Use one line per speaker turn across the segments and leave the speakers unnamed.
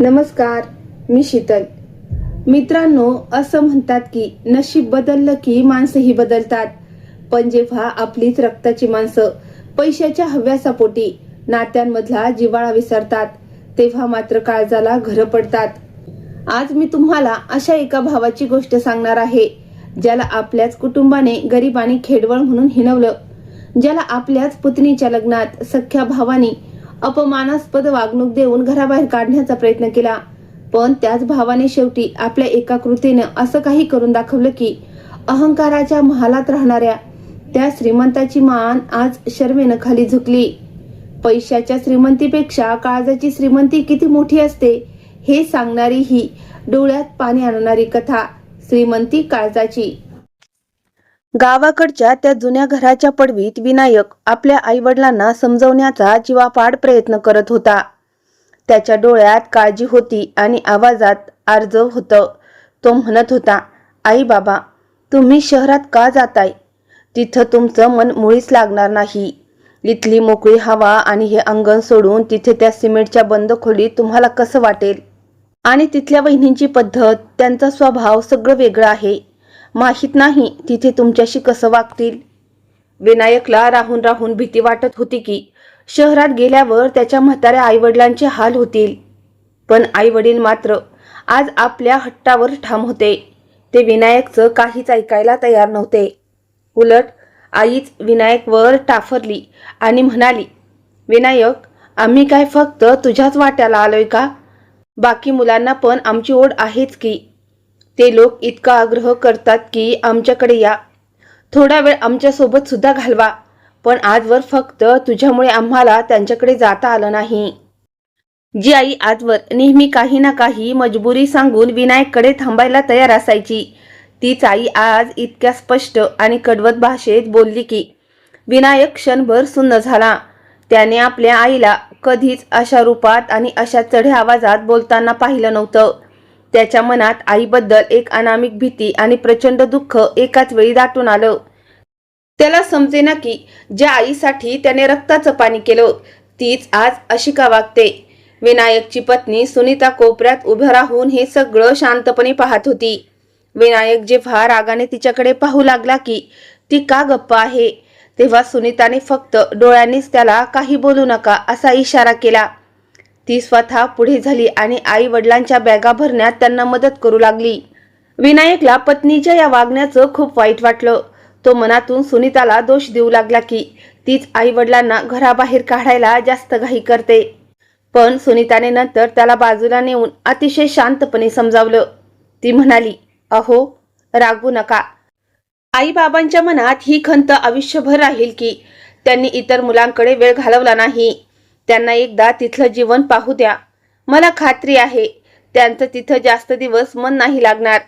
नमस्कार, मी शीतल. मित्रांनो, असं म्हणतात की नशीब बदललं की माणसंही बदलतात. पण जेव्हा आपलीच रक्ताची माणसं पैशाच्या हव्यासापोटी नात्यांमधला जिव्हाळा विसरतात, तेव्हा मात्र काळजाला घरं पडतात. आज मी तुम्हाला अशा एका भावाची गोष्ट सांगणार आहे, ज्याला आपल्याच कुटुंबाने गरीब आणि खेडवळ म्हणून हिणवलं, ज्याला आपल्याच पुतणीच्या लग्नात सख्ख्या भावानी अपमानास्पद वागणूक देऊन घराबाहेर काढण्याचा प्रयत्न केला. पण त्याच भावाने शेवटी आपल्या एका कृतीनं असं काही करून दाखवलं की अहंकाराच्या महालात राहणाऱ्या त्या श्रीमंताची मान आज शर्मेनं खाली झुकली. पैशाच्या श्रीमंतीपेक्षा काळजाची श्रीमंती किती मोठी असते हे सांगणारी ही डोळ्यात पाणी आणणारी कथा, श्रीमंती काळजाची. गावाकडच्या त्या जुन्या घराच्या पडवीत विनायक आपल्या आईवडिलांना समजवण्याचा जीवापाड प्रयत्न करत होता. त्याच्या डोळ्यात काळजी होती आणि आवाजात आर्जव होतं. तो म्हणत होता, आई बाबा, तुम्ही शहरात का जाताय? तिथं तुमचं मन मुळीच लागणार नाही. इथली मोकळी हवा आणि हे अंगण सोडून तिथे त्या सिमेंटच्या बंद खोलीत तुम्हाला कसं वाटेल? आणि तिथल्या वहिनींची पद्धत, त्यांचा स्वभाव सगळं वेगळं आहे. माहीत नाही तिथे तुमच्याशी कसं वागतील. विनायकला राहून राहून भीती वाटत होती की शहरात गेल्यावर त्याच्या म्हाताऱ्या आईवडिलांचे हाल होतील. पण आईवडील मात्र आज आपल्या हट्टावर ठाम होते. ते विनायकचं काहीच ऐकायला तयार नव्हते. उलट आईच विनायकवर टाफरली आणि म्हणाली, विनायक, आम्ही काय फक्त तुझ्याच वाट्याला आलोय का? बाकी मुलांना पण आमची ओढ आहेच की. ते लोक इतका आग्रह करतात की आमच्याकडे या, थोडा वेळ आमच्यासोबत सुद्धा घालवा. पण आजवर फक्त तुझ्यामुळे आम्हाला त्यांच्याकडे जाता आलं नाही. जी आई आजवर नेहमी काही ना काही मजबुरी सांगून विनायककडे थांबायला तयार असायची, तीच आई आज इतक्या स्पष्ट आणि कडवट भाषेत बोलली की विनायक क्षणभर सुन्न झाला. त्याने आपल्या आईला कधीच अशा रूपात आणि अशा चढ्या आवाजात बोलताना पाहिलं नव्हतं. त्याच्या मनात आईबद्दल एक अनामिक भीती आणि प्रचंड दुःख एकाच वेळी दाटून आलं. त्याला समजेना की ज्या आईसाठी त्याने रक्ताचं पाणी केलं, तीच आज अशी का वागते. विनायकची पत्नी सुनीता कोपऱ्यात उभं राहून हे सगळं शांतपणे पाहत होती. विनायक जेव्हा रागाने तिच्याकडे पाहू लागला की ती का गप्प आहे, तेव्हा सुनीताने फक्त डोळ्यांनीच त्याला काही बोलू नका असा इशारा केला. ती स्वतः पुढे झाली आणि आई वडिलांच्या बॅगा भरण्यात त्यांना मदत करू लागली. विनायकला पत्नीच्या या वागण्याचं खूप वाईट वाटलं. तो मनातून सुनीताला दोष देऊ लागला की तीच आई वडिलांना घराबाहेर काढायला जास्त घाई करते. पण सुनीताने नंतर त्याला बाजूला नेऊन अतिशय शांतपणे समजावलं. ती म्हणाली, अहो, रागवू नका. आई बाबांच्या मनात ही खंत आयुष्यभर राहील की त्यांनी इतर मुलांकडे वेळ घालवला नाही. त्यांना एकदा तिथलं जीवन पाहू द्या. मला खात्री आहे त्यांचं तिथं जास्त दिवस मन नाही लागणार.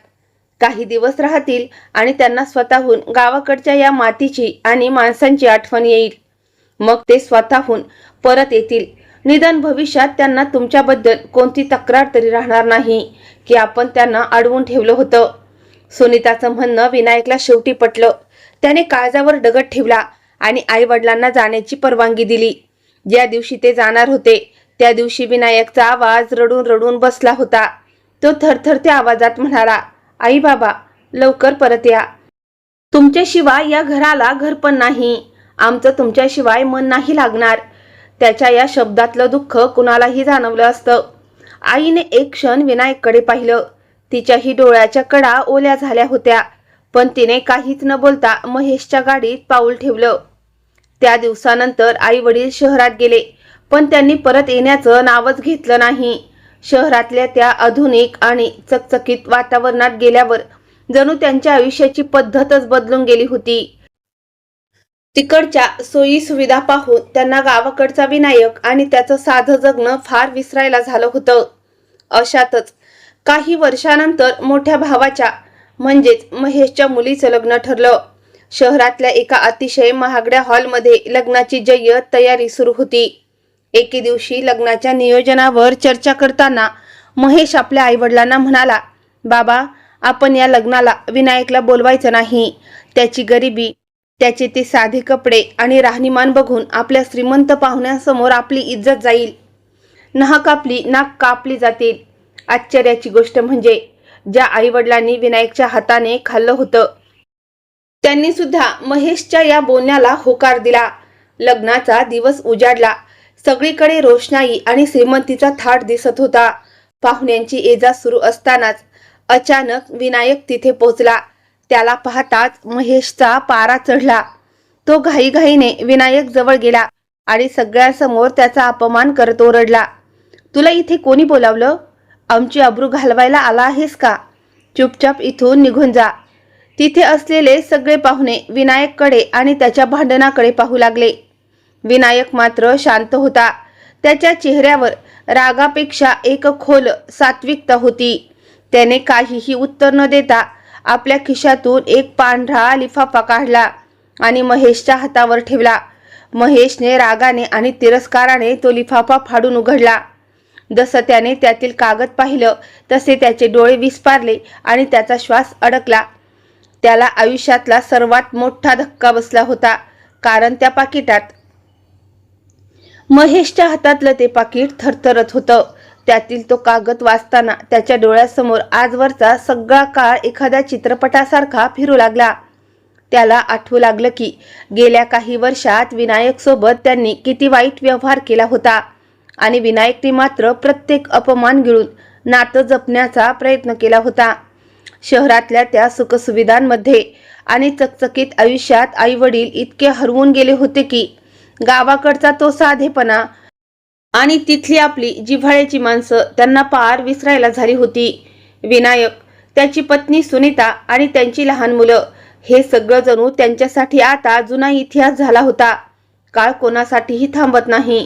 काही दिवस राहतील आणि त्यांना स्वतःहून गावाकडच्या या मातीची आणि माणसांची आठवण येईल. मग ते स्वतःहून परत येतील. निदान भविष्यात त्यांना तुमच्याबद्दल कोणती तक्रार तरी राहणार नाही की आपण त्यांना अडवून ठेवलं होतं. सुनीताचं म्हणणं विनायकला शेवटी पटलं. त्याने काळजावर दगड ठेवला आणि आई वडिलांना जाण्याची परवानगी दिली. ज्या दिवशी ते जाणार होते त्या दिवशी विनायकचा आवाज रडून रडून बसला होता. तो थरथरत्या आवाजात म्हणाला, आई बाबा, लवकर परत या. तुमच्याशिवाय या घराला घर पण नाही. आमचं तुमच्याशिवाय मन नाही लागणार. त्याच्या या शब्दातलं दुःख कुणालाही जाणवलं असतं. आईने एक क्षण विनायककडे पाहिलं. तिच्याही डोळ्याच्या कडा ओल्या झाल्या होत्या. पण तिने काहीच न बोलता महेशच्या गाडीत पाऊल ठेवलं. त्या दिवसानंतर आई वडील शहरात गेले, पण त्यांनी परत येण्याचं नावच घेतलं नाही. शहरातल्या त्या आधुनिक आणि चकचकीत वातावरणात गेल्यावर जणू त्यांच्या आयुष्याची पद्धतच बदलून गेली होती. तिकडच्या सोयी सुविधा पाहून त्यांना गावाकडचा विनायक आणि त्याचं साधं जगणं फार विसरायला झालं होतं. अशातच काही वर्षानंतर मोठ्या भावाच्या म्हणजेच महेशच्या मुलीचं लग्न ठरलं. शहरातल्या एका अतिशय महागड्या हॉलमध्ये लग्नाची जय्यत तयारी सुरू होती. एके दिवशी लग्नाच्या नियोजनावर चर्चा करताना महेश आपल्या आईवडिलांना म्हणाला, बाबा, आपण या लग्नाला विनायकला बोलवायचं नाही. त्याची गरिबी, त्याचे ते साधे कपडे आणि राहणीमान बघून आपल्या श्रीमंत पाहुण्यांसमोर आपली इज्जत जाईल. नाक कापली जातील. आश्चर्याची गोष्ट म्हणजे ज्या आईवडिलांनी विनायकच्या हाताने खाल्लं होतं त्यांनी सुद्धा महेशच्या या बोलण्याला होकार दिला. लग्नाचा दिवस उजाडला. सगळीकडे रोषणाई आणि श्रीमंतीचा थाट दिसत होता. पाहुण्यांची ये-जा सुरू असतानाच अचानक विनायक तिथे पोहोचला. त्याला पाहताच महेशचा पारा चढला. तो घाईघाईने विनायक जवळ गेला आणि सगळ्यांसमोर त्याचा अपमान करत ओरडला, तुला इथे कोणी बोलावलं? आमची अब्रू घालवायला आला आहेस का? चुपचाप इथून निघून जा. तिथे असलेले सगळे पाहुणे विनायककडे आणि त्याच्या भांडणाकडे पाहू लागले. विनायक मात्र शांत होता. त्याच्या चेहऱ्यावर रागापेक्षा एक खोल सात्विकता होती. त्याने काहीही उत्तर न देता आपल्या खिशातून एक पांढरा लिफाफा काढला आणि महेशच्या हातावर ठेवला. महेशने रागाने आणि तिरस्काराने तो लिफाफा फाडून उघडला. जसं त्याने त्यातील कागद पाहिलं तसे त्याचे डोळे विस्फारले आणि त्याचा श्वास अडकला. त्याला आयुष्यातला सर्वात मोठा धक्का बसला होता. कारण त्या पाकिटात महेशच्या हातातलं ते पाकिट थरथरत होतं. त्यातील तो कागद वाचताना त्याच्या डोळ्यासमोर आजवरचा सगळा काळ एखाद्या चित्रपटासारखा फिरू लागला. त्याला आठवू लागलं की गेल्या काही वर्षात विनायक सोबत त्यांनी किती वाईट व्यवहार केला होता आणि विनायकने मात्र प्रत्येक अपमान गिळून नातं जपण्याचा प्रयत्न केला होता. शहरातल्या त्या सुखसुविधांमध्ये आणि चकचकीत आयुष्यात आईवडील इतके हरवून गेले होते की गावाकडचा तो साधेपणा आणि तिथली आपली जिव्हाळ्याची माणसं त्यांना पार विसरायला झाली होती. विनायक, त्याची पत्नी सुनीता आणि त्यांची लहान मुलं हे सगळं जणू त्यांच्यासाठी आता जुना इतिहास झाला होता. काळ कोणासाठीही थांबत नाही.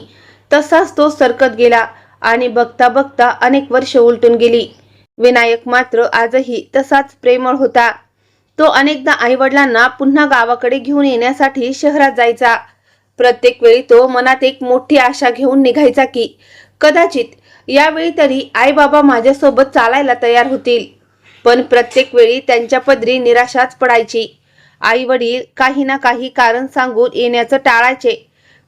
तसाच तो सरकत गेला आणि बघता बघता अनेक वर्ष उलटून गेली. विनायक मात्र आजही तसाच प्रेमळ होता. तो अनेकदा आईवडिलांना पुन्हा गावाकडे घेऊन येण्यासाठी शहरात जायचा. प्रत्येक वेळी तो मनात एक मोठी आशा घेऊन निघायचा की कदाचित यावेळी तरी आई बाबा माझ्यासोबत चालायला तयार होतील. पण प्रत्येक वेळी त्यांच्या पदरी निराशाच पडायची. आई वडील काही ना काही कारण सांगून येण्याचं टाळायचे.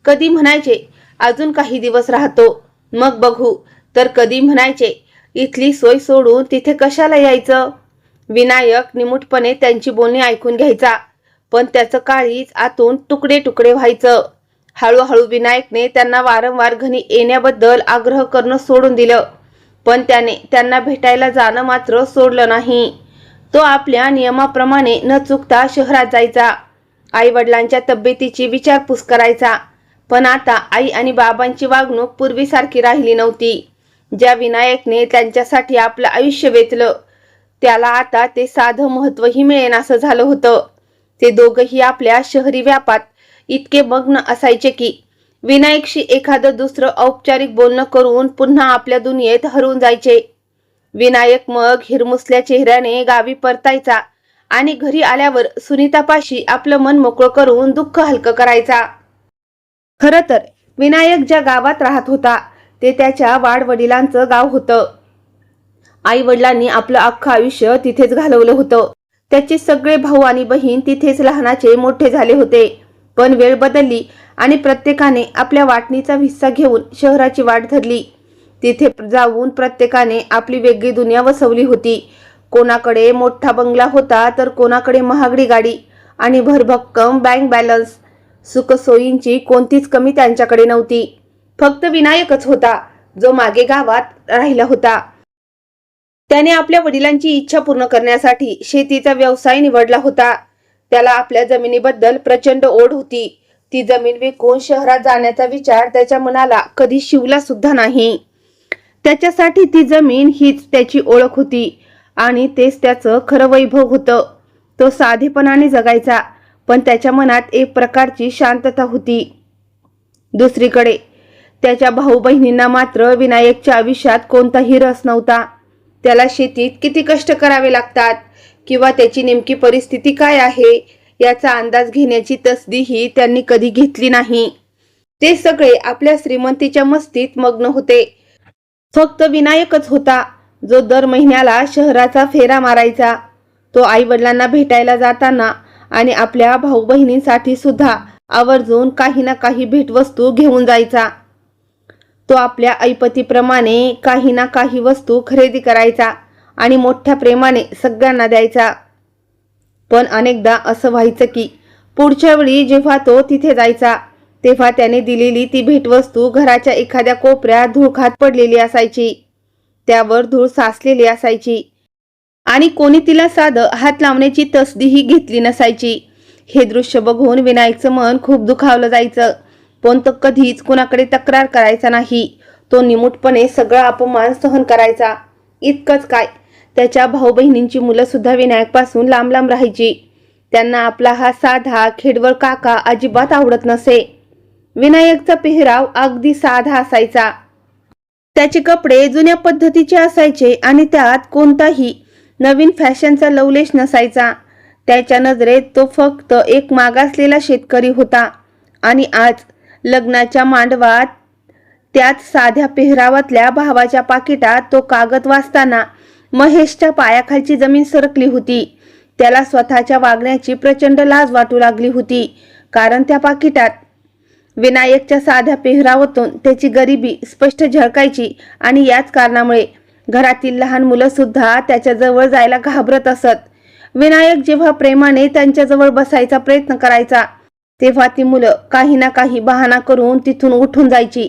कधी म्हणायचे अजून काही दिवस राहतो मग बघू, तर कधी म्हणायचे इथली सोय सोडून तिथे कशाला यायचं. विनायक निमूटपणे त्यांची बोलणी ऐकून घ्यायचा, पण त्याचं काळीज आतून तुकडे तुकडे व्हायचं. हळूहळू विनायकने त्यांना वारंवार घरी येण्याबद्दल आग्रह करणं सोडून दिलं, पण त्याने त्यांना भेटायला जाणं मात्र सोडलं नाही. तो आपल्या नियमाप्रमाणे न चुकता शहरात जायचा. आई वडिलांच्या तब्येतीची विचारपूस करायचा. पण आता आई आणि बाबांची वागणूक पूर्वीसारखी राहिली नव्हती. ज्या विनायकने त्यांच्यासाठी आपलं आयुष्य वेचलं त्याला आता ते साधं महत्त्वही मिळेनासं झालं होतं. ते दोघंही आपल्या शहरी व्यापात इतके मग्न असायचे की विनायकशी एखादं दुसरं औपचारिक बोलणं करून पुन्हा आपल्या दुनियेत हरवून जायचे. विनायक मग हिरमुसल्या चेहऱ्याने गावी परतायचा आणि घरी आल्यावर सुनीतापाशी आपलं मन मोकळं करून दुःख हलकं करायचा. खरं तर विनायक ज्या गावात राहत होता ते त्याच्या वाडवडिलांचं गाव होतं. आई वडिलांनी आपलं अख्खं आयुष्य तिथेच घालवलं होतं. त्याचे सगळे भाऊ आणि बहीण तिथेच लहानाचे मोठे झाले होते. पण वेळ बदलली आणि प्रत्येकाने आपल्या वाटणीचा हिस्सा घेऊन शहराची वाट धरली. तिथे जाऊन प्रत्येकाने आपली वेगळी दुनिया वसवली होती. कोणाकडे मोठा बंगला होता तर कोणाकडे महागडी गाडी आणि भरभक्कम बँक बॅलन्स. सुखसोयींची कोणतीच कमी त्यांच्याकडे नव्हती. फक्त विनायकच होता जो मागे गावात राहिला होता. त्याने आपल्या वडिलांची इच्छा पूर्ण करण्यासाठी शेतीचा व्यवसाय निवडला होता. त्याला आपल्या जमिनीबद्दल प्रचंड ओढ होती. ती जमीन विकून शहरात जाण्याचा विचार त्याच्या मनाला कधी शिवला सुद्धा नाही. त्याच्यासाठी ती जमीन हीच त्याची ओळख होती आणि तेच त्याचं खरं वैभव होतं. तो साधेपणाने जगायचा, पण त्याच्या मनात एक प्रकारची शांतता होती. दुसरीकडे त्याच्या भाऊ बहिणींना मात्र विनायकच्या आयुष्यात कोणताही रस नव्हता. त्याला शेतीत किती कष्ट करावे लागतात किंवा त्याची नेमकी परिस्थिती काय आहे याचा अंदाज घेण्याची तसदीही त्यांनी कधी घेतली नाही. ते सगळे आपल्या श्रीमंतीच्या मस्तीत मग्न होते. फक्त विनायकच होता जो दर महिन्याला शहराचा फेरा मारायचा. तो आई वडिलांना भेटायला जाताना आणि आपल्या भाऊ बहिणींसाठी सुद्धा आवर्जून काही ना काही भेटवस्तू घेऊन जायचा. तो आपल्या ऐपतीप्रमाणे काही ना काही वस्तू खरेदी करायचा आणि मोठ्या प्रेमाने सगळ्यांना द्यायचा. पण अनेकदा असं व्हायचं की पुढच्या वेळी जेव्हा तो तिथे जायचा तेव्हा त्याने दिलेली ती भेटवस्तू घराच्या एखाद्या कोपऱ्यात धूळखात पडलेली असायची. त्यावर धूळ साचलेली असायची आणि कोणी तिला साधं हात लावण्याची तसदीही घेतली नसायची. हे दृश्य बघून विनायकचं मन खूप दुखावलं जायचं. पण तो कधीच कोणाकडे तक्रार करायचा नाही. तो निमूटपणे सगळा अपमान सहन करायचा. इतकंच काय, त्याच्या भाऊ बहिणींची मुलं सुद्धा विनायकपासून लांब लांब राहायची. त्यांना आपला हा साधा खेडवळ काका अजिबात आवडत नसे. विनायकचा पेहराव अगदी साधा असायचा. त्याचे कपडे जुन्या पद्धतीचे असायचे आणि त्यात कोणताही नवीन फॅशनचा लवलेश नसायचा. त्याच्या नजरेत तो फक्त एक मागासलेला शेतकरी होता. आणि आज लग्नाच्या मांडवात त्याच साध्या पेहरावातल्या भावाच्या पाकिटात तो कागद वाचताना महेशच्या पायाखालची जमीन सरकली होती. त्याला स्वतःच्या वागण्याची प्रचंड लाज वाटू लागली होती. कारण त्या पाकिटात विनायकच्या साध्या पेहरावातून त्याची गरिबी स्पष्ट झळकायची आणि याच कारणामुळे घरातील लहान मुलं सुद्धा त्याच्या जवळ जायला घाबरत असत. विनायक जेव्हा प्रेमाने त्यांच्याजवळ बसायचा प्रयत्न करायचा तेव्हा ती मुलं काही ना काही बहाणा करून तिथून उठून जायची.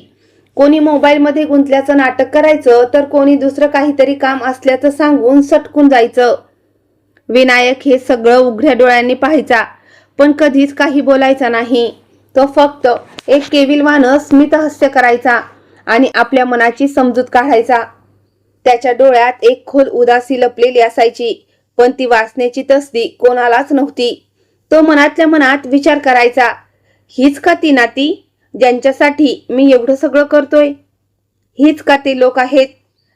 कोणी मोबाईलमध्ये गुंतल्याचं नाटक करायचं तर कोणी दुसरं काहीतरी काम असल्याचं सांगून सटकून जायचं. विनायक हे सगळं उघड्या डोळ्यांनी पाहायचा पण कधीच काही बोलायचा नाही. तो फक्त एक केविलवाणं स्मितहास्य करायचा आणि आपल्या मनाची समजूत काढायचा. त्याच्या डोळ्यात एक खोल उदासी लपलेली असायची पण ती वाचण्याची तसदी कोणालाच नव्हती. तो मनातल्या मनात विचार करायचा, हीच का ती नाती ज्यांच्यासाठी मी एवढं सगळं करतोय? हीच का ते लोक आहेत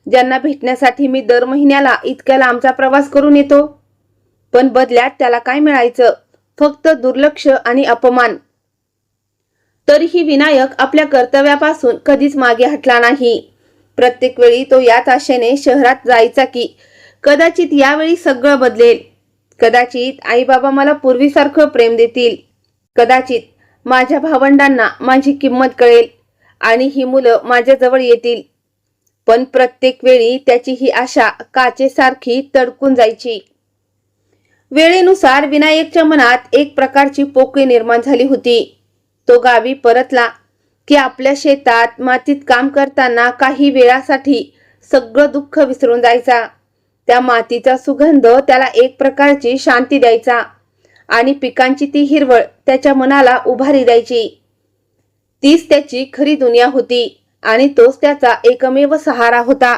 ज्यांना भेटण्यासाठी मी दर महिन्याला इतक्या लांबचा प्रवास करून येतो? पण बदल्यात त्याला काय मिळायचं? फक्त दुर्लक्ष आणि अपमान. तरीही विनायक आपल्या कर्तव्यापासून कधीच मागे हटला नाही. प्रत्येक वेळी तो याच आशेने शहरात जायचा की कदाचित यावेळी सगळं बदलेल. कदाचित आई बाबा मला पूर्वीसारखं प्रेम देतील. कदाचित माझ्या भावंडांना माझी किंमत कळेल आणि ही मुलं माझ्याजवळ येतील. पण प्रत्येक वेळी त्याची ही आशा काचेसारखी तडकून जायची. वेळेनुसार विनायकच्या मनात एक प्रकारची पोकळी निर्माण झाली होती. तो गावी परतला की आपल्या शेतात मातीत काम करताना काही वेळासाठी सगळं दुःख विसरून जायचा. त्या मातीचा सुगंध त्याला एक प्रकारची शांती द्यायचा आणि पिकांची ती हिरवळ त्याच्या मनाला उभारी द्यायची. तीच त्याची खरी दुनिया होती आणि तोच त्याचा एकमेव सहारा होता.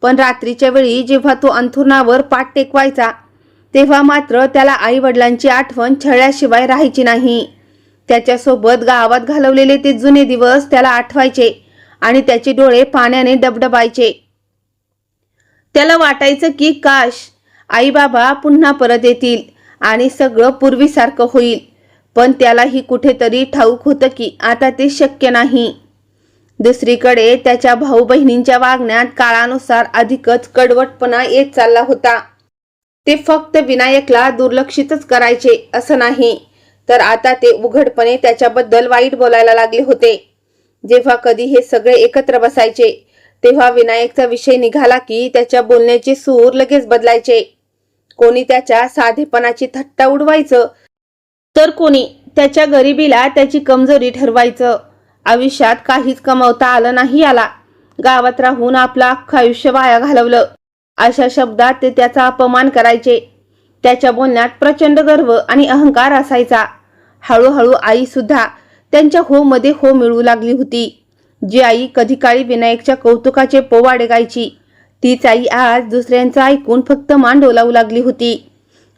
पण रात्रीच्या वेळी जेव्हा तो अंथरुणावर पाठ टेकवायचा तेव्हा मात्र त्याला आई वडिलांची आठवण छळल्याशिवाय राहायची नाही. त्याच्यासोबत गावात घालवलेले ते जुने दिवस त्याला आठवायचे आणि त्याचे डोळे पाण्याने डबडबायचे. त्याला वाटायचं की काश आई बाबा पुन्हा परत येतील आणि सगळं पूर्वीसारखं होईल. पण त्यालाही कुठेतरी ठाऊक होतं की आता ते शक्य नाही. दुसरीकडे त्याच्या भाऊ बहिणींच्या वागण्यात काळानुसार अधिकच कडवटपणा येत चालला होता. ते फक्त विनायकला दुर्लक्षितच करायचे असं नाही, तर आता ते उघडपणे त्याच्याबद्दल वाईट बोलायला लागले होते. जेव्हा कधी हे सगळे एकत्र बसायचे तेव्हा विनायकचा विषय निघाला की त्याच्या बोलण्याचे सूर लगेच बदलायचे. कोणी त्याच्या साधेपणाची थट्टा उडवायचं तर कोणी त्याच्या गरिबीला त्याची कमजोरी ठरवायचं. आयुष्यात काहीच कमवता आलं नाही याला, गावात राहून आपलं अख्खं आयुष्य वाया घालवलं, अशा शब्दात ते त्याचा अपमान करायचे. त्याच्या बोलण्यात प्रचंड गर्व आणि अहंकार असायचा. हळूहळू आई सुद्धा त्यांच्या हो मध्ये हो मिळू लागली होती. जी आई कधी काळी विनायकच्या कौतुकाचे पोवाडे गायची तीच आई आज दुसऱ्यांचं ऐकून फक्त मान डोलावू लागली होती.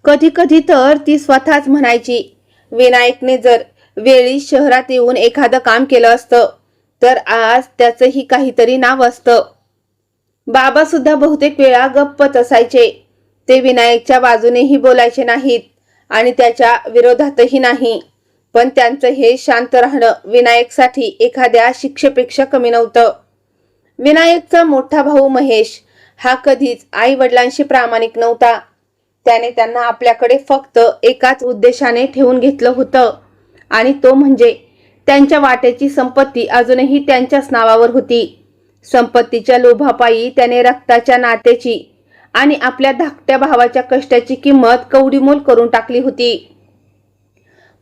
कधी कधी तर ती स्वतःच म्हणायची, विनायकने जर वेळी शहरात येऊन एखादं काम केलं असतं तर आज त्याचंही काहीतरी नाव असतं. बाबा सुद्धा बहुतेक वेळा गप्पच असायचे. ते विनायकच्या बाजूनेही बोलायचे नाहीत आणि त्याच्या विरोधातही नाही. पण त्यांचं हे शांत राहणं विनायकसाठी एखाद्या शिक्षेपेक्षा कमी नव्हतं. विनायकचा मोठा भाऊ महेश हा कधीच आई वडिलांशी प्रामाणिक नव्हता. त्याने त्यांना आपल्याकडे फक्त एकाच उद्देशाने ठेवून घेतलं होतं आणि तो म्हणजे त्यांच्या वाट्याची संपत्ती अजूनही त्यांच्याच नावावर होती. संपत्तीच्या लोभापायी त्याने रक्ताच्या नात्याची आणि आपल्या धाकट्या भावाच्या कष्टाची किंमत कवडीमोल करून टाकली होती.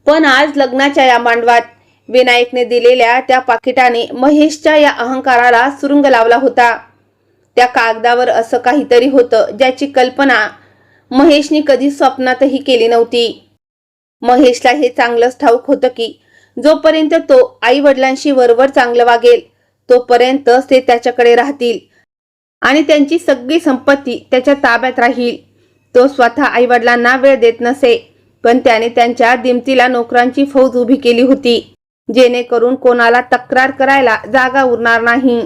पण आज लग्नाच्या या मांडवात विनायकने दिलेल्या त्या पाकिटाने महेशच्या या अहंकाराला सुरुंग लावला होता. त्या कागदावर असं काहीतरी होतं ज्याची कल्पना महेशने कधी स्वप्नातही केली नव्हती. महेशला हे चांगलंच ठाऊक होतं की जोपर्यंत तो आई वडिलांशी वरवर चांगलं वागेल तोपर्यंतच ते त्याच्याकडे राहतील आणि त्यांची सगळी संपत्ती त्याच्या ताब्यात राहील. तो स्वतः आई वडिलांना वेळ देत नसे, पण त्याने त्यांच्या दिमतीला नोकरांची फौज उभी केली होती, जेणेकरून कोणाला तक्रार करायला जागा उरणार नाही.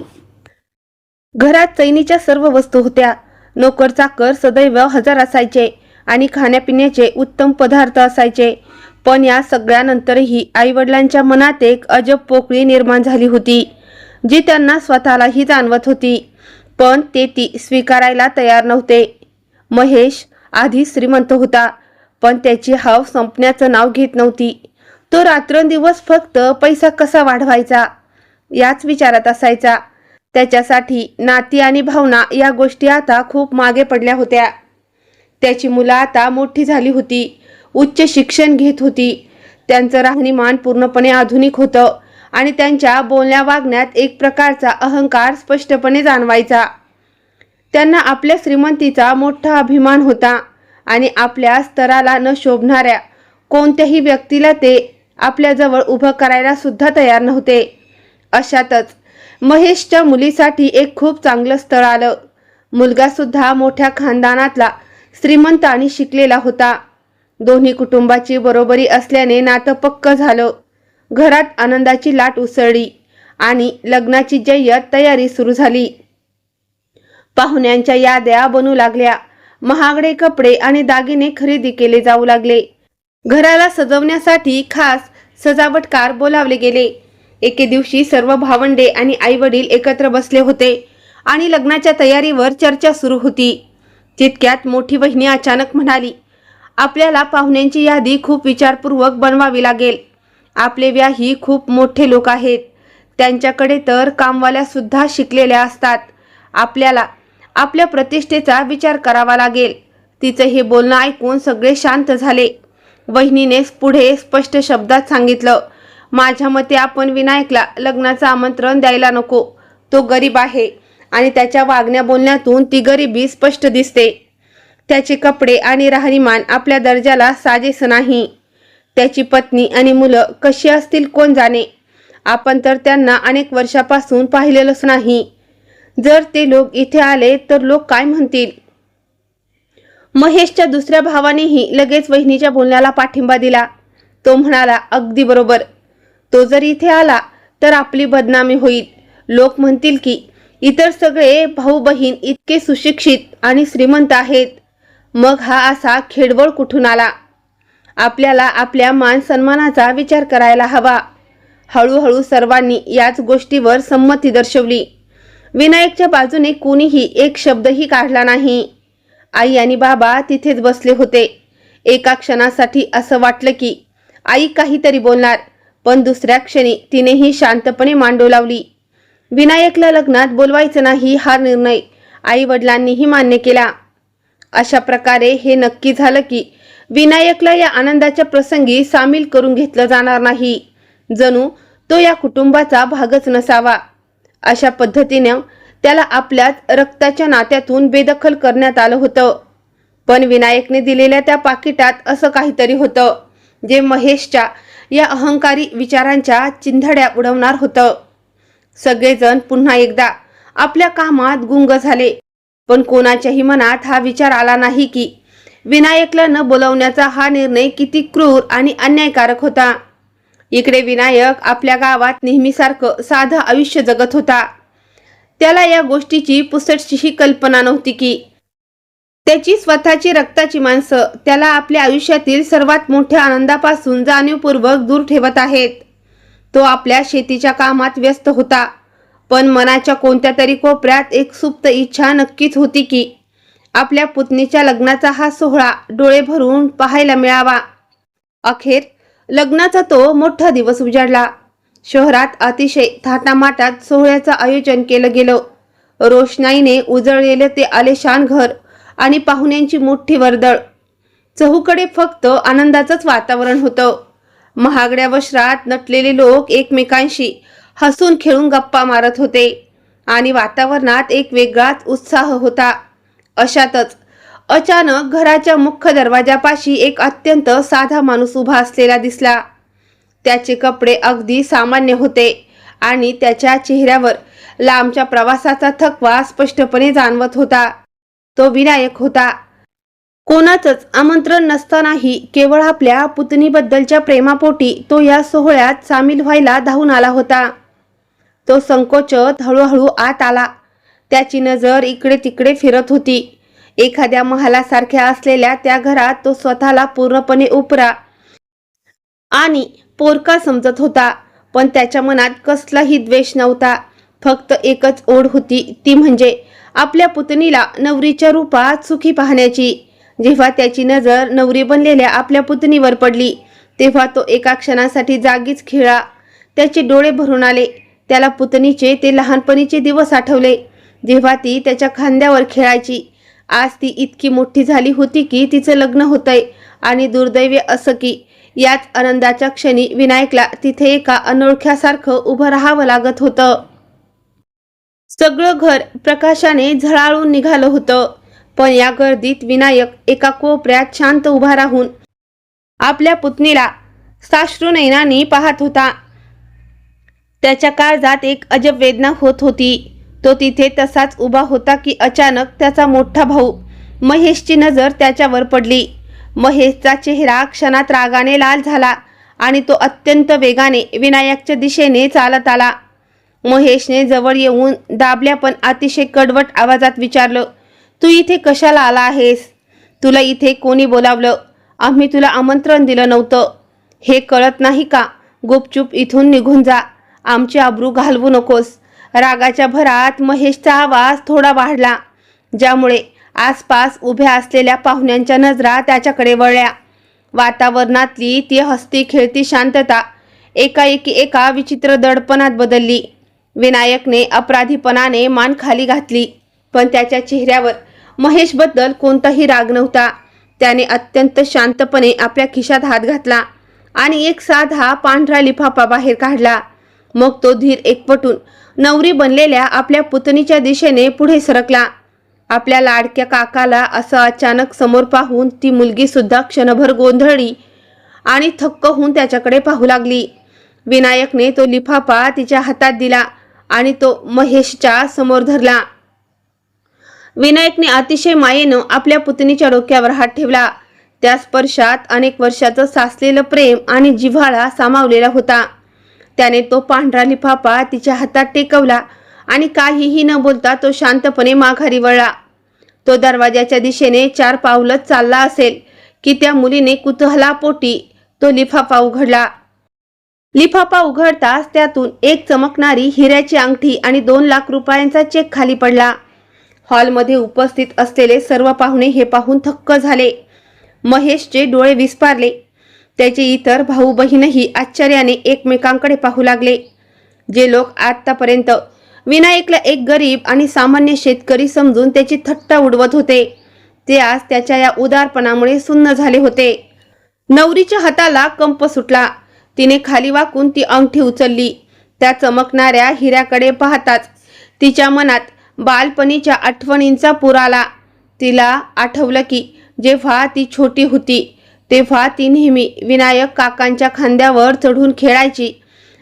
घरात चैनीच्या सर्व वस्तू होत्या. नोकर चाकर सदैव हजर असायचे आणि खाण्यापिण्याचे उत्तम पदार्थ असायचे. पण या सगळ्यानंतरही आईवडिलांच्या मनात एक अजब पोकळी निर्माण झाली होती, जी त्यांना स्वतःलाही जाणवत होती, पण ते ती स्वीकारायला तयार नव्हते. महेश आधी श्रीमंत होता, पण त्याची हाव संपण्याचं नाव घेत नव्हती. तो रात्रंदिवस फक्त पैसा कसा वाढवायचा याच विचारात असायचा. त्याच्यासाठी नाती आणि भावना या गोष्टी आता खूप मागे पडल्या होत्या. त्याची मुलं आता मोठी झाली होती, उच्च शिक्षण घेत होती. त्यांचं राहणीमान पूर्णपणे आधुनिक होतं आणि त्यांच्या बोलण्या वागण्यात एक प्रकारचा अहंकार स्पष्टपणे जाणवायचा. त्यांना आपल्या श्रीमंतीचा मोठा अभिमान होता आणि आपल्या स्तराला न शोभणाऱ्या कोणत्याही व्यक्तीला ते आपल्याजवळ उभं करायला सुद्धा तयार नव्हते. अशातच महेशच्या मुलीसाठी एक खूप चांगलं स्थळ आलं. मुलगा सुद्धा मोठ्या खानदानातला श्रीमंत आणि शिकलेला होता. दोन्ही कुटुंबाची बरोबरी असल्याने नातं पक्क झालं. घरात आनंदाची लाट उसळली आणि लग्नाची जय्यत तयारी सुरू झाली. पाहुण्यांच्या याद्या बनू लागल्या. महागडे कपडे आणि दागिने खरेदी केले जाऊ लागले. घराला सजवण्यासाठी खास सजावटकार बोलावले गेले. एके दिवशी सर्व भावंडे आणि आई वडील एकत्र बसले होते आणि लग्नाच्या तयारीवर चर्चा सुरू होती. तितक्यात मोठी वहिनी अचानक म्हणाली, आपल्याला पाहुण्यांची यादी खूप विचारपूर्वक बनवावी लागेल. आपले व्याही खूप मोठे लोक आहेत. त्यांच्याकडे तर कामवाल्या सुद्धा शिकलेल्या असतात. आपल्याला आपल्या प्रतिष्ठेचा विचार करावा लागेल. तिचं हे बोलणं ऐकून सगळे शांत झाले. वहिनीने पुढे स्पष्ट शब्दात सांगितलं, माझ्या मते आपण विनायकला लग्नाचं आमंत्रण द्यायला नको. तो गरीब आहे आणि त्याच्या वागण्या बोलण्यातून ती गरिबी स्पष्ट दिसते. त्याचे कपडे आणि राहणीमान आपल्या दर्जाला साजेस नाही. त्याची पत्नी आणि मुलं कशी असतील कोण जाणे. आपण तर त्यांना अनेक वर्षापासून पाहिलेलंच नाही. जर ते लोक इथे आले तर लोक काय म्हणतील. महेशच्या दुसऱ्या भावानेही लगेच वहिनीच्या बोलण्याला पाठिंबा दिला. तो म्हणाला, अगदी बरोबर. तो जर इथे आला तर आपली बदनामी होईल. लोक म्हणतील की इतर सगळे भाऊ बहीण इतके सुशिक्षित आणि श्रीमंत आहेत, मग हा असा खेडवळ कुठून आला. आपल्याला आपल्या मान सन्मानाचा विचार करायला हवा. हळूहळू सर्वांनी याच गोष्टीवर संमती दर्शवली. विनायकच्या बाजूने कोणीही एक शब्दही काढला नाही. आई आणि बाबा तिथेच बसले होते. एका क्षणासाठी असं वाटलं की आई काहीतरी बोलणार, पण दुसऱ्या क्षणी तिनेही शांतपणे मांडू लावली. विनायकला लग्नात बोलवायचं नाही हा निर्णय आई वडिलांनीही मान्य केला. अशा प्रकारे हे नक्की झालं की विनायकला या आनंदाच्या प्रसंगी सामील करून घेतलं जाणार नाही. जणू तो या कुटुंबाचा भागच नसावा. अशा पद्धतीने त्याला आपल्याच रक्ताच्या नात्यातून बेदखल करण्यात आलं होतं. पण विनायकने दिलेल्या त्या पाकिटात असं काहीतरी होतं जे महेशच्या या अहंकारी विचारांच्या चिंधड्या उडवणार होतं. सगळेजण पुन्हा एकदा आपल्या कामात गुंग झाले, पण कोणाच्याही मनात हा विचार आला नाही की विनायकला न बोलवण्याचा हा निर्णय किती क्रूर आणि अन्यायकारक होता. इकडे विनायक आपल्या गावात नेहमीसारखं साधं आयुष्य जगत होता. त्याला या गोष्टीची पुसटशीही कल्पना नव्हती की त्याची स्वतःची रक्ताची माणसं त्याला आपल्या आयुष्यातील सर्वात मोठ्या आनंदापासून जाणीवपूर्वक दूर ठेवत आहेत. तो आपल्या शेतीच्या कामात व्यस्त होता, पण मनाच्या कोणत्या तरी कोपऱ्यात एक सुप्त इच्छा नक्कीच होती की आपल्या पुतणीच्या लग्नाचा हा सोहळा डोळे भरून पाहायला मिळावा. अखेर लग्नाचा तो मोठा दिवस उजाडला. शहरात अतिशय थाटामाटात सोहळ्याचं आयोजन केलं गेलं. रोषणाईने उजळलेले ते आलिशान घर आणि पाहुण्यांची मोठी वर्दळ. चहूकडे फक्त आनंदाचंच वातावरण होतं. महागड्या वस्त्रात नटलेले लोक एकमेकांशी हसून खेळून गप्पा मारत होते आणि वातावरणात एक वेगळाच उत्साह होता. अशातच अचानक घराच्या मुख्य दरवाजापाशी एक अत्यंत साधा माणूस उभा असलेला दिसला. त्याचे कपडे अगदी सामान्य होते आणि त्याच्या चेहऱ्यावर लांबच्या प्रवासाचा थकवा स्पष्टपणे जाणवत होता. तो विनायक होता. कोणाचंच आमंत्रण नसतानाही केवळ आपल्या पुतणीबद्दलच्या प्रेमापोटी तो या सोहळ्यात सामील व्हायला धावून आला होता. तो संकोचत हळूहळू आत आला. त्याची नजर इकडे तिकडे फिरत होती. एखाद्या महालासारख्या असलेल्या त्या घरात तो स्वतःला पूर्णपणे उपरा आणि पोरका समजत होता. पण त्याच्या मनात कसलाही द्वेष नव्हता. फक्त एकच ओढ होती, ती म्हणजे आपल्या पुतणीला नवरीच्या रूपात सुखी पाहण्याची. जेव्हा त्याची नजर नवरी बनलेल्या आपल्या पुतणीवर पडली तेव्हा तो एका क्षणासाठी जागीच खिळला. त्याचे डोळे भरून आले. त्याला पुतणीचे ते लहानपणीचे दिवस आठवले, जेव्हा ती त्याच्या खांद्यावर खेळायची. आज ती इतकी मोठी झाली होती की तिचं लग्न होतंय आणि दुर्दैवी असं की याच आनंदाच्या क्षणी विनायकला तिथे एका अनोळख्यासारखं उभं राहावं लागत होतं. सगळं घर प्रकाशाने झळाळून निघालं होतं. पण या गर्दीत विनायक एका कोपऱ्यात शांत उभा राहून आपल्या पुतणीला साश्रू नयनांनी पाहत होता. त्याच्या काळजात एक अजब वेदना होत होती. तो तिथे तसाच उभा होता की अचानक त्याचा मोठा भाऊ महेशची नजर त्याच्यावर पडली. महेशचा चेहरा क्षणात रागाने लाल झाला आणि तो अत्यंत वेगाने विनायकच्या दिशेने चालत आला. महेशने जवळ येऊन दाबल्या पण अतिशय कडवट आवाजात विचारलं, तू इथे कशाला आला आहेस? तुला इथे कोणी बोलावलं? आम्ही तुला आमंत्रण दिलं नव्हतं. हे कळत नाही का? गुपचूप इथून निघून जा. आमची आबरू घालवू नकोस. रागाच्या भरात महेशचा आवाज थोडा वाढला, ज्यामुळे आसपास उभ्या असलेल्या पाहुण्यांच्या नजरा त्याच्याकडे वळल्या. वातावरणातली ती हसती खेळती शांतता एकाएकी एका विचित्र दडपणात बदलली. विनायकने अपराधीपणाने मान खाली घातली, पण त्याच्या चेहऱ्यावर महेशबद्दल कोणताही राग नव्हता. त्याने अत्यंत शांतपणे आपल्या खिशात हात घातला आणि एक साधा पांढरा लिफाफा बाहेर काढला. मग तो धीर एकवटून नवरी बनलेल्या आपल्या पुतणीच्या दिशेने पुढे सरकला. आपल्या लाडक्या काकाला असं अचानक समोर पाहून ती मुलगी सुद्धा क्षणभर गोंधळली आणि थक्क होऊन त्याच्याकडे पाहू लागली. विनायकने तो लिफाफा तिच्या हातात दिला आणि तो महेशच्या समोर धरला. विनायकने अतिशय मायेनं आपल्या पुतणीच्या डोक्यावर हात ठेवला. त्या स्पर्शात अनेक वर्षाचं साचलेलं प्रेम आणि जिव्हाळा सामावलेला होता. त्याने तो पांढरा लिफाफा तिच्या हातात टेकवला आणि काहीही न बोलता तो शांतपणे माघारी वळला. तो दरवाजाच्या दिशेने 4 पावलं चालला असेल की त्या मुलीने कुतूहलापोटी तो लिफाफा उघडला. लिफाफा उघडताच त्यातून एक चमकणारी हिऱ्याची अंगठी आणि 2 लाख रुपयांचा चेक खाली पडला. हॉलमध्ये उपस्थित असलेले सर्व पाहुणे हे पाहून थक्क झाले. महेशचे डोळे विस्फारले. त्याचे इतर भाऊ बहीणही आश्चर्याने एकमेकांकडे पाहू लागले. जे लोक आतापर्यंत विनायकला एक गरीब आणि सामान्य शेतकरी समजून त्याची थट्टा उडवत होते, ते आज त्याच्या या उदारपणामुळे सुन्न झाले होते. नवरीच्या हाताला कंप सुटला. तिने खाली वाकून ती अंगठी उचलली. त्या चमकणाऱ्या हिऱ्याकडे पाहताच तिच्या मनात बालपणीच्या आठवणींचा पूर आला. तिला आठवलं की जेव्हा ती छोटी होती तेव्हा ती नेहमी विनायक काकांच्या खांद्यावर चढून खेळायची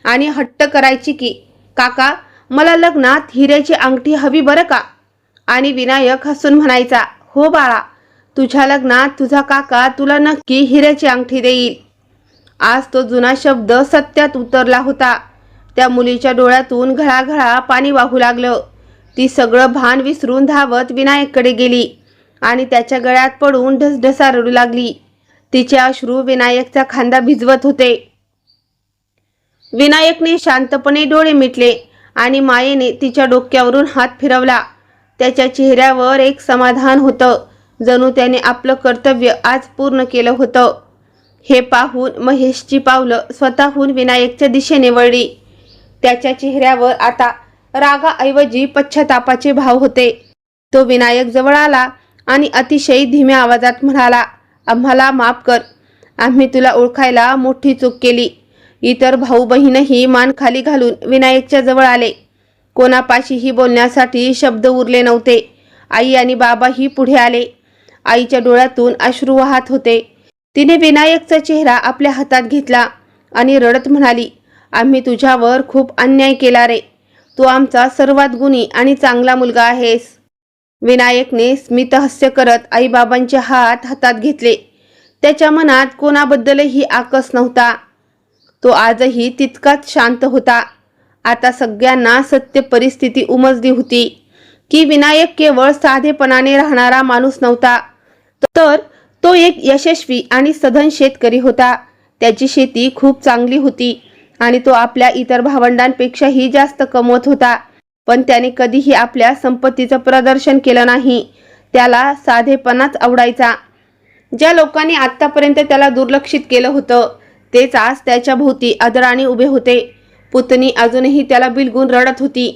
आणि हट्ट करायची की काका, मला लग्नात हिऱ्याची अंगठी हवी बरं का? आणि विनायक हसून म्हणायचा, हो बाळा, तुझ्या लग्नात तुझा काका तुला नक्की हिऱ्याची अंगठी देईल. आज तो जुना शब्द सत्यात उतरला होता. त्या मुलीच्या डोळ्यातून घळाघळा पाणी वाहू लागलं. ती सगळं भान विसरून धावत विनायककडे गेली आणि त्याच्या गळ्यात पडून ढसढसा रडू लागली. तिचे अश्रू विनायकचा खांदा भिजवत होते. विनायकने शांतपणे डोळे मिटले आणि मायेने तिच्या डोक्यावरून हात फिरवला. त्याच्या चेहऱ्यावर एक समाधान होतं, जणू त्याने आपलं कर्तव्य आज पूर्ण केलं होतं. हे पाहून महेशची पावलं स्वतःहून विनायकच्या दिशेने वळली. त्याच्या चेहऱ्यावर आता रागाऐवजी पश्चातापाचे भाव होते. तो विनायक जवळ आला आणि अतिशय धीम्या आवाजात म्हणाला, आम्हाला माफ कर. आम्ही तुला ओळखायला मोठी चूक केली. इतर भाऊ बहीणही मान खाली घालून विनायकच्या जवळ आले. कोणापाशीही बोलण्यासाठी शब्द उरले नव्हते. आई आणि बाबाही पुढे आले. आईच्या डोळ्यातून अश्रू वाहत होते. तिने विनायकचा चेहरा आपल्या हातात घेतला आणि रडत म्हणाली, आम्ही तुझ्यावर खूप अन्याय केला रे. तू आमचा सर्वात गुणी आणि चांगला मुलगा आहेस. विनायकने स्मितहास्य करत आईबाबांचे हात हातात घेतले. त्याच्या मनात कोणाबद्दलही आकस नव्हता. तो आजही तितकाच शांत होता. आता सगळ्यांना सत्य परिस्थिती उमजली होती की विनायक केवळ साधेपणाने राहणारा माणूस नव्हता, तर तो एक यशस्वी आणि सधन शेतकरी होता. त्याची शेती खूप चांगली होती आणि तो आपल्या इतर भावंडांपेक्षाही जास्त कमवत होता. पण त्याने कधीही आपल्या संपत्तीचं प्रदर्शन केलं नाही. त्याला साधेपणाच आवडायचा. ज्या लोकांनी आत्तापर्यंत त्याला दुर्लक्षित केलं होतं तेच आज त्याच्या भोवती आदराने उभे होते. पुतणी अजूनही त्याला बिलगून रडत होती.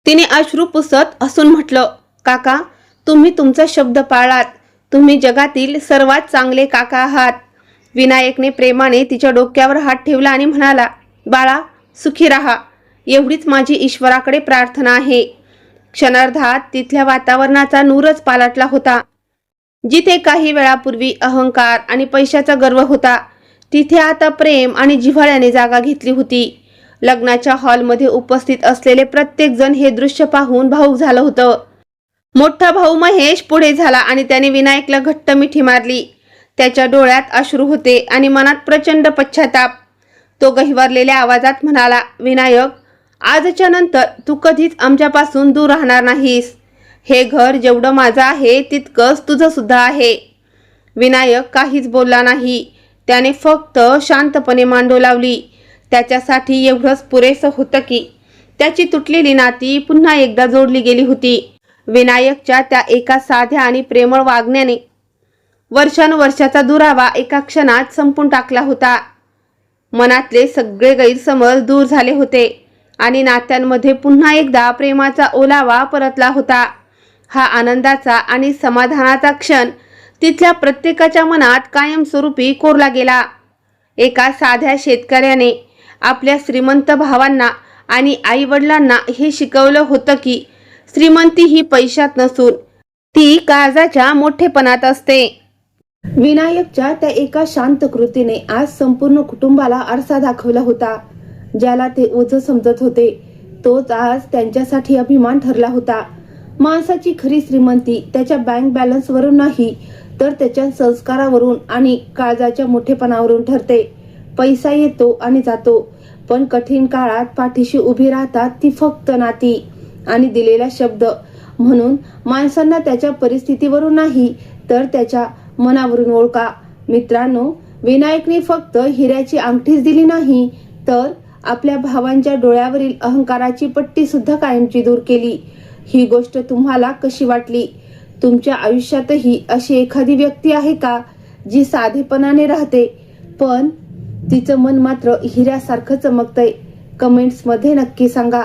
तिने अश्रू पुसत हसून म्हटलं, काका, तुम्ही तुमचा शब्द पाळलात. तुम्ही जगातील सर्वात चांगले काका आहात. विनायकने प्रेमाने तिच्या डोक्यावर हात ठेवला आणि म्हणाला, बाळा, सुखी राहा. एवढीच माझी ईश्वराकडे प्रार्थना आहे. क्षणार्धात तिथल्या वातावरणाचा नूरच पालटला होता. जिथे काही वेळापूर्वी अहंकार आणि पैशाचा गर्व होता, तिथे आता प्रेम आणि जिव्हाळ्याने जागा घेतली होती. लग्नाच्या हॉलमध्ये उपस्थित असलेले प्रत्येक जण हे दृश्य पाहून भावुक झालं होतं. मोठा भाऊ महेश पुढे झाला आणि त्याने विनायकला घट्ट मिठी मारली. त्याच्या डोळ्यात अश्रू होते आणि मनात प्रचंड पश्चाताप. तो गहिवरलेल्या आवाजात म्हणाला, विनायक, आजच्या नंतर तू कधीच आमच्यापासून दूर राहणार नाहीस. हे घर जेवढं माझं आहे तितकंच तुझं सुद्धा आहे. विनायक काहीच बोलला नाही. त्याने फक्त शांतपणे मांडो लावली. त्याच्यासाठी एवढंच पुरेसं होतं की त्याची तुटलेली नाती पुन्हा एकदा जोडली गेली होती. विनायकच्या त्या एका साध्या आणि प्रेमळ वागण्याने वर्षानुवर्षाचा दुरावा एका क्षणात संपून टाकला होता. मनातले सगळे गैरसमज दूर झाले होते आणि नात्यांमध्ये पुन्हा एकदा प्रेमाचा ओलावा परतला होता. हा आनंदाचा आणि समाधानाचा क्षण तिथल्या प्रत्येकाच्या मनात कायमस्वरूपी कोरला गेला. एका साध्या शेतकऱ्याने आपल्या श्रीमंत भावांना आणि आई वडिलांना हे शिकवलं होतं की श्रीमंती ही पैशात नसून ती काळजाच्या मोठेपणात असते. विनायकच्या त्या एका शांत कृतीने आज संपूर्ण कुटुंबाला आरसा दाखवला होता. ज्याला ते ओझं समजत होते तोच आज त्यांच्यासाठी अभिमान ठरला होता. माणसाची खरी श्रीमंती त्याच्या बँक बॅलन्सवरून नाही, तर त्याच्या संस्कारावरून आणि काळजाच्या मोठेपणावरून ठरते. पैसा येतो आणि जातो, पण कठीण काळात पाठीशी उभी राहतात ती फक्त नाती आणि दिलेला शब्द. म्हणून माणसांना त्याच्या परिस्थितीवरून नाही, तर त्याच्या मनावरून ओळखा. मित्रांनो, विनायकने फक्त हिऱ्याची अंगठीच दिली नाही, तर आपल्या भावांच्या डोळ्यावरील अहंकाराची पट्टी सुद्धा कायमची दूर केली. ही गोष्ट तुम्हाला कशी वाटली? तुमच्या आयुष्यातही अशी एखादी व्यक्ती आहे का जी साधेपणाने राहते पण तिचं मन मात्र हिऱ्यासारखं चमकतंय? कमेंट्स मध्ये नक्की सांगा.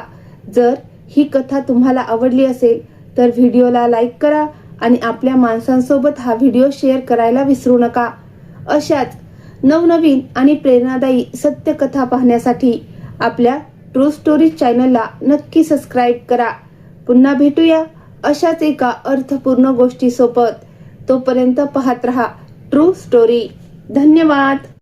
जर ही कथा तुम्हाला आवडली असेल तर व्हिडिओला लाईक करा आणि आपल्या माणसांसोबत हा व्हिडिओ शेअर करायला विसरू नका. अशाच नवनवीन आणि प्रेरणादायी सत्य कथा पाहण्यासाठी आपल्या ट्रू स्टोरी चॅनलला नक्की सबस्क्राईब करा. पुन्हा भेटूया अशाच एका अर्थपूर्ण गोष्टी सोबत. तोपर्यंत पाहत रहा ट्रू स्टोरी. धन्यवाद.